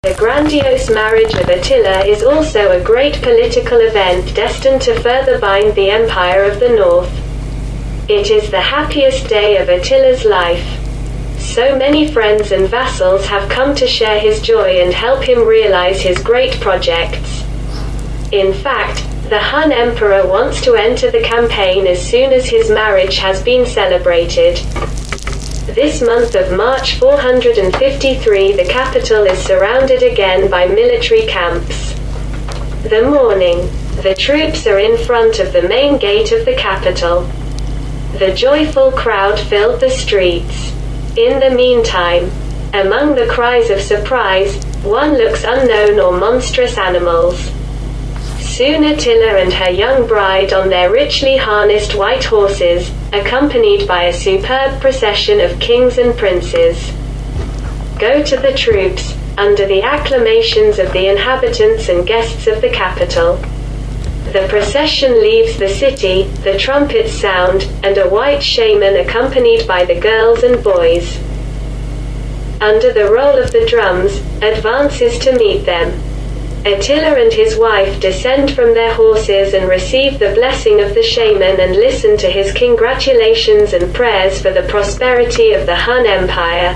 The grandiose marriage of Attila is also a great political event destined to further bind the Empire of the North. It is the happiest day of Attila's life. So many friends and vassals have come to share his joy and help him realize his great projects. In fact, the Hun Emperor wants to enter the campaign as soon as his marriage has been celebrated. This month of March 453 the capital is surrounded again by military camps. The morning, the troops are in front of the main gate of the capital. The joyful crowd filled the streets. In the meantime, among the cries of surprise, one looks unknown or monstrous animals. Soon Attila and her young bride on their richly harnessed white horses, accompanied by a superb procession of kings and princes, go to the troops, under the acclamations of the inhabitants and guests of the capital. The procession leaves the city, the trumpets sound, and a white shaman accompanied by the girls and boys, under the roll of the drums, advances to meet them. Attila and his wife descend from their horses and receive the blessing of the shaman and listen to his congratulations and prayers for the prosperity of the Hun Empire.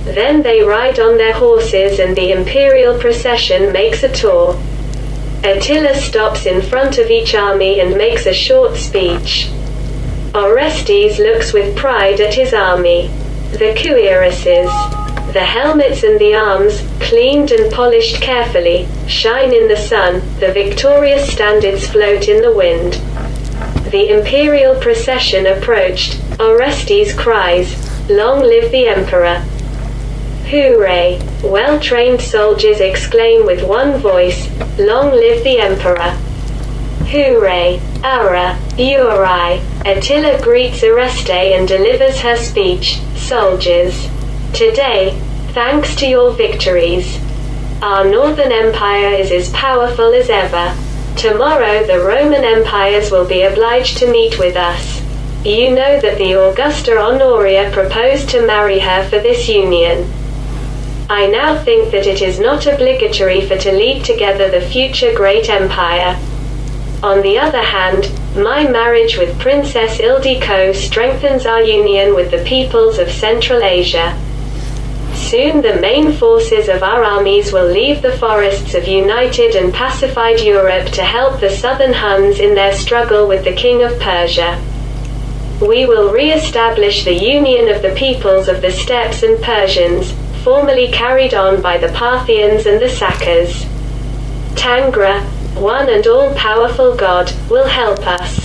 Then they ride on their horses and the imperial procession makes a tour. Attila stops in front of each army and makes a short speech. Orestes looks with pride at his army. The cuirasses, the helmets and the arms, cleaned and polished carefully, shine in the sun, the victorious standards float in the wind. The imperial procession approached. Orestes cries, "Long live the emperor!" Hooray! Well-trained soldiers exclaim with one voice, "Long live the emperor!" Hooray! Aura, Uri! Attila greets Oreste and delivers her speech, "Soldiers! Today, thanks to your victories, our northern empire is as powerful as ever. Tomorrow the Roman empires will be obliged to meet with us. You know that the Augusta Honoria proposed to marry her for this union. I now think that it is not obligatory for to lead together the future great empire. On the other hand, my marriage with Princess Ildiko strengthens our union with the peoples of Central Asia. Soon the main forces of our armies will leave the forests of united and pacified Europe to help the southern Huns in their struggle with the king of Persia. We will re-establish the union of the peoples of the steppes and Persians, formerly carried on by the Parthians and the Sakas. Tangra, one and all-powerful God, will help us."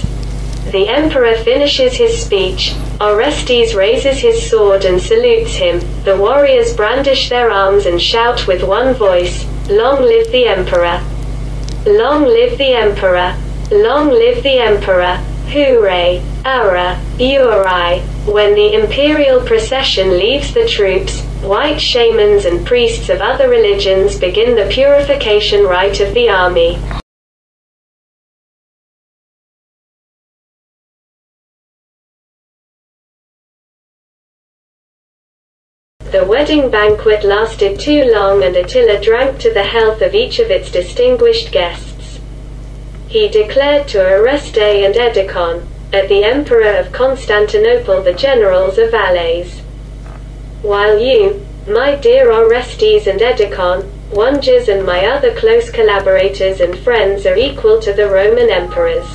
The emperor finishes his speech. Orestes raises his sword and salutes him. The warriors brandish their arms and shout with one voice, "Long live the emperor! Long live the emperor! Long live the emperor! Hooray! Aura, Uri!" When the imperial procession leaves the troops, white shamans and priests of other religions begin the purification rite of the army. The wedding banquet lasted too long and Attila drank to the health of each of its distinguished guests. He declared to Oreste and Edecon, "At the Emperor of Constantinople the generals are valets. While you, my dear Orestes and Edecon, Wanges and my other close collaborators and friends are equal to the Roman emperors."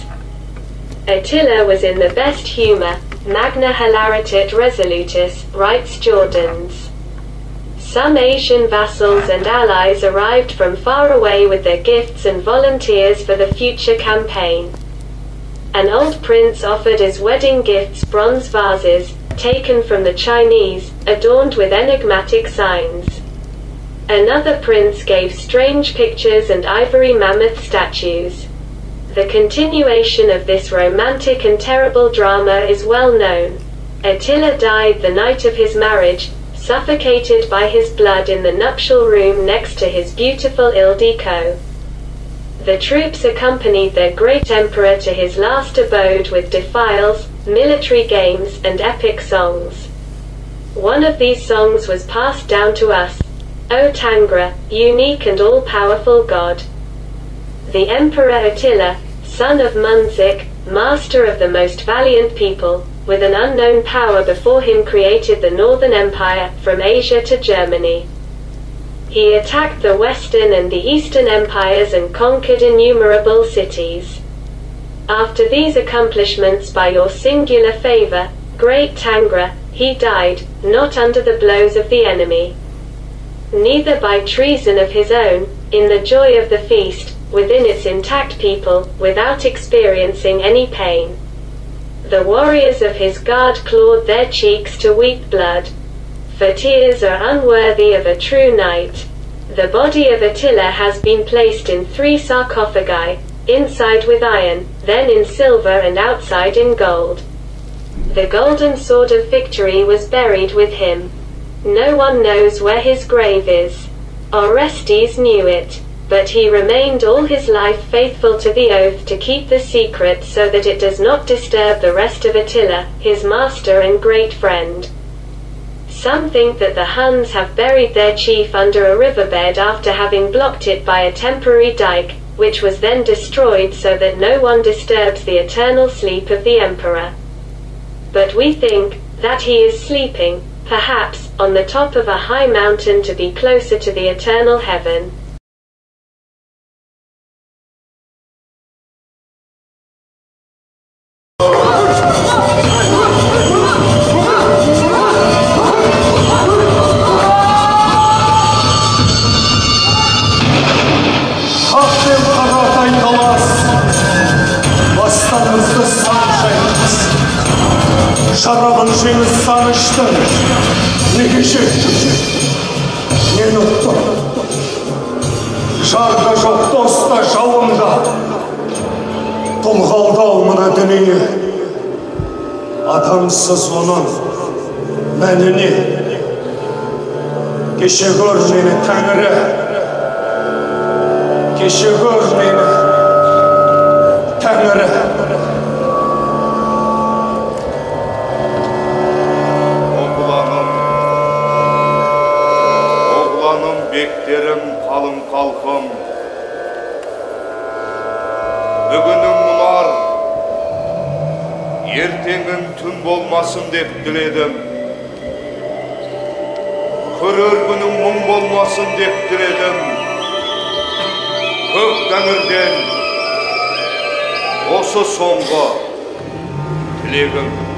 Attila was in the best humor. Magna hilaritat resolutus, writes Jordanes. Some Asian vassals and allies arrived from far away with their gifts and volunteers for the future campaign. An old prince offered as wedding gifts bronze vases, taken from the Chinese, adorned with enigmatic signs. Another prince gave strange pictures and ivory mammoth statues. The continuation of this romantic and terrible drama is well known. Attila died the night of his marriage, suffocated by his blood in the nuptial room next to his beautiful Ildiko. The troops accompanied their great emperor to his last abode with defiles, military games, and epic songs. One of these songs was passed down to us. O Tangra, unique and all-powerful God. The Emperor Attila, son of Munzik, master of the most valiant people, with an unknown power before him created the Northern Empire, from Asia to Germany. He attacked the Western and the Eastern empires and conquered innumerable cities. After these accomplishments by your singular favor, great Tangra, he died, not under the blows of the enemy, neither by treason of his own, in the joy of the feast, within its intact people, without experiencing any pain. The warriors of his guard clawed their cheeks to weep blood, for tears are unworthy of a true knight. The body of Attila has been placed in 3 sarcophagi, inside with iron, then in silver and outside in gold. The golden sword of victory was buried with him. No one knows where his grave is. Orestes knew it, but he remained all his life faithful to the oath to keep the secret so that it does not disturb the rest of Attila, his master and great friend. Some think that the Huns have buried their chief under a riverbed after having blocked it by a temporary dike, which was then destroyed so that no one disturbs the eternal sleep of the emperor. But we think that he is sleeping, perhaps, on the top of a high mountain to be closer to the eternal heaven. Şarabın şeyini sanıştın, ne geçirttin, ne unuttun. Жарда жоқ доста жауында, тұлғалдау мына дүние. Атаңсыз оның мәніне, кеше көр мені Тәңірі, кеше көр мені Тәңірі. Beklerim kalın kalkım, bugünüm munar, ertengim tün bolmasın dep diledim. Körör günüm mung bolmasın dep diledim. Kök Tengirden osu soңғы tilегim.